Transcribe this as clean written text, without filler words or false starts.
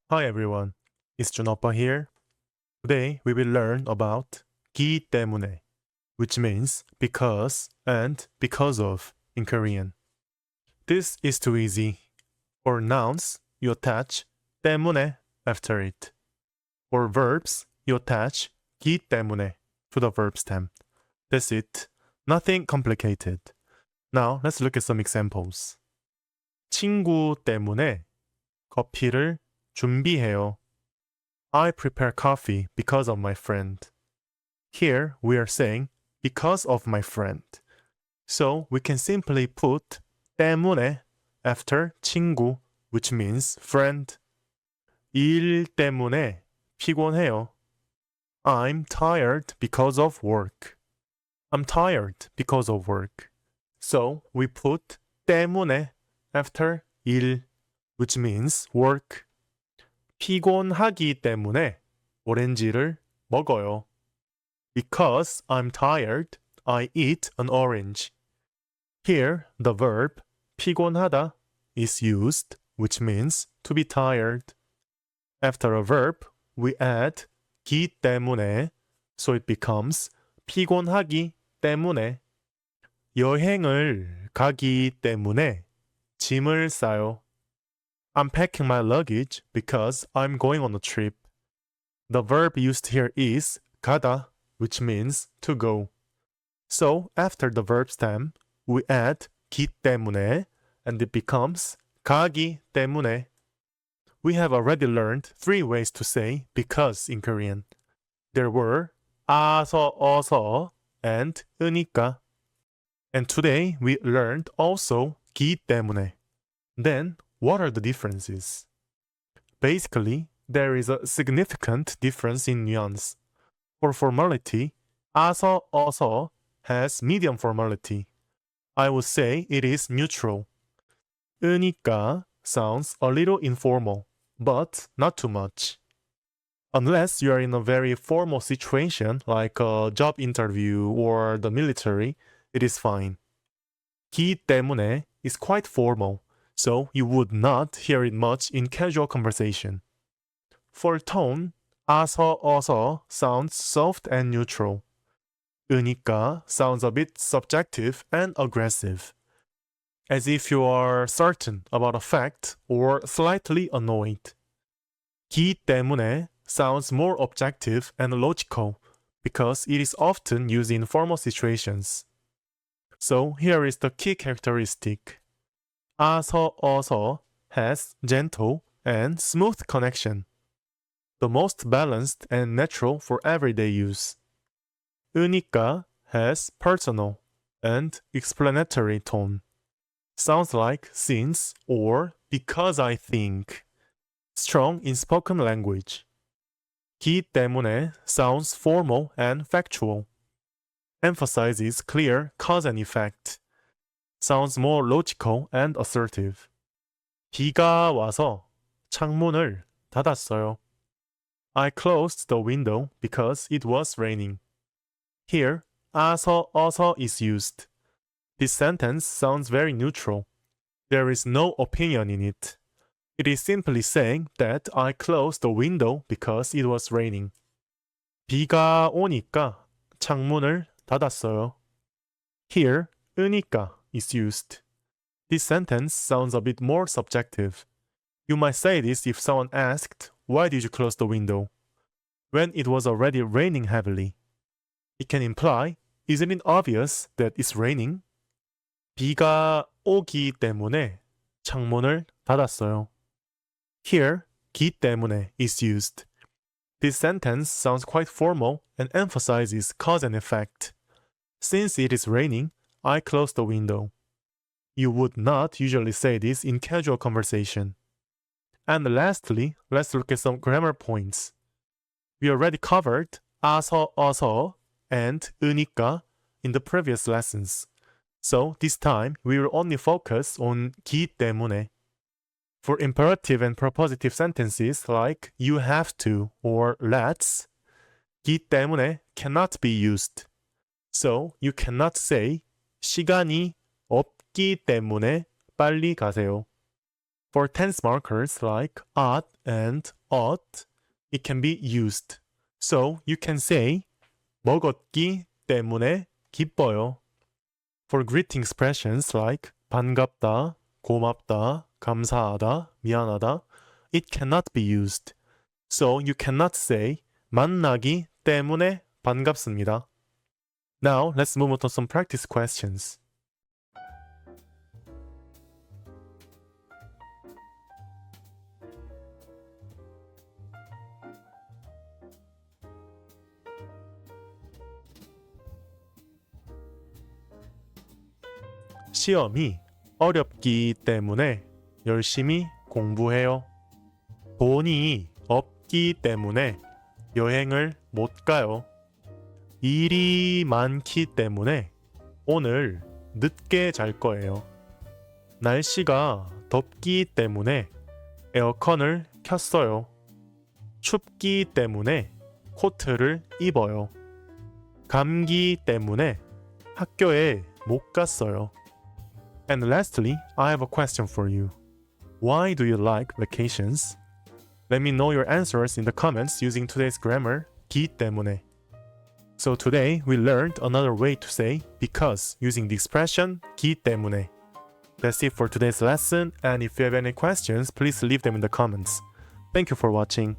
Hi everyone, it's Junoppa here. Today we will learn about 기 때문에, which means because and because of in Korean. This is too easy. For nouns, you attach 때문에 after it. For verbs, you attach 기 때문에 to the verb stem. That's it. Nothing complicated. Now let's look at some examples. 친구 때문에 커피를 준비해요. I prepare coffee because of my friend. Here we are saying because of my friend. So we can simply put 때문에 after 친구, which means friend. 일 때문에 피곤해요. I'm tired because of work. I'm tired because of work. So we put 때문에 after 일, which means work. 피곤하기 때문에 오렌지를 먹어요. Because I'm tired, I eat an orange. Here, the verb 피곤하다 is used, which means to be tired. After a verb, we add 기 때문에, so it becomes 피곤하기 때문에. 여행을 가기 때문에 짐을 싸요. I'm packing my luggage because I'm going on a trip. The verb used here is 가다, which means to go. So after the verb stem, we add 기 때문에 and it becomes 가기 때문에. We have already learned 3 ways to say because in Korean. There were 아서, 어서, and 으니까. And today we learned also 기 때문에. Then, what are the differences? Basically, there is a significant difference in nuance. For formality, 아서, 어서 has medium formality. I would say it is neutral. 으니까 sounds a little informal, but not too much. Unless you are in a very formal situation like a job interview or the military, it is fine. 기 때문에 is quite formal, so you would not hear it much in casual conversation. For tone, 아서, 어서 sounds soft and neutral. 으니까 sounds a bit subjective and aggressive, as if you are certain about a fact or slightly annoyed. 기 때문에 sounds more objective and logical because it is often used in formal situations. So here is the key characteristic. 아서, 어서 has gentle and smooth connection, the most balanced and natural for everyday use. 으니까 has personal and explanatory tone. Sounds like since or because I think. Strong in spoken language. 기 때문에 sounds formal and factual. Emphasizes clear cause and effect. Sounds more logical and assertive. 비가 와서 창문을 닫았어요. I closed the window because it was raining. Here, 아서, 어서 is used. This sentence sounds very neutral. There is no opinion in it. It is simply saying that I closed the window because it was raining. 비가 오니까 창문을 닫았어요. Here, 으니까 is used. This sentence sounds a bit more subjective. You might say this if someone asked, "Why did you close the window?" when it was already raining heavily. It can imply, isn't it obvious that it's raining? 비가 오기 때문에 창문을 닫았어요. Here, 기 때문에 is used. This sentence sounds quite formal and emphasizes cause and effect. Since it is raining, I closed the window. You would not usually say this in casual conversation. And lastly, let's look at some grammar points. We already covered 아서, 어서 and 으니까 in the previous lessons. So this time we will only focus on 기 때문에. For imperative and propositive sentences like you have to or let's, 기 때문에 cannot be used. So you cannot say 시간이 없기 때문에 빨리 가세요. For tense markers like at and ought, it can be used. So you can say 먹었기 때문에 기뻐요. For greeting expressions like 반갑다, 고맙다, 감사하다, 미안하다, it cannot be used. So you cannot say 만나기 때문에 반갑습니다. Now let's move on to some practice questions. 시험이 어렵기 때문에 열심히 공부해요. 돈이 없기 때문에 여행을 못 가요. 일이 많기 때문에 오늘 늦게 잘 거예요. 날씨가 덥기 때문에 에어컨을 켰어요. 춥기 때문에 코트를 입어요. 감기 때문에 학교에 못 갔어요. And lastly, I have a question for you. Why do you like vacations? Let me know your answers in the comments using today's grammar, 기 때문에. So today we learned another way to say because using the expression 기 때문에. That's it for today's lesson, and if you have any questions, please leave them in the comments. Thank you for watching.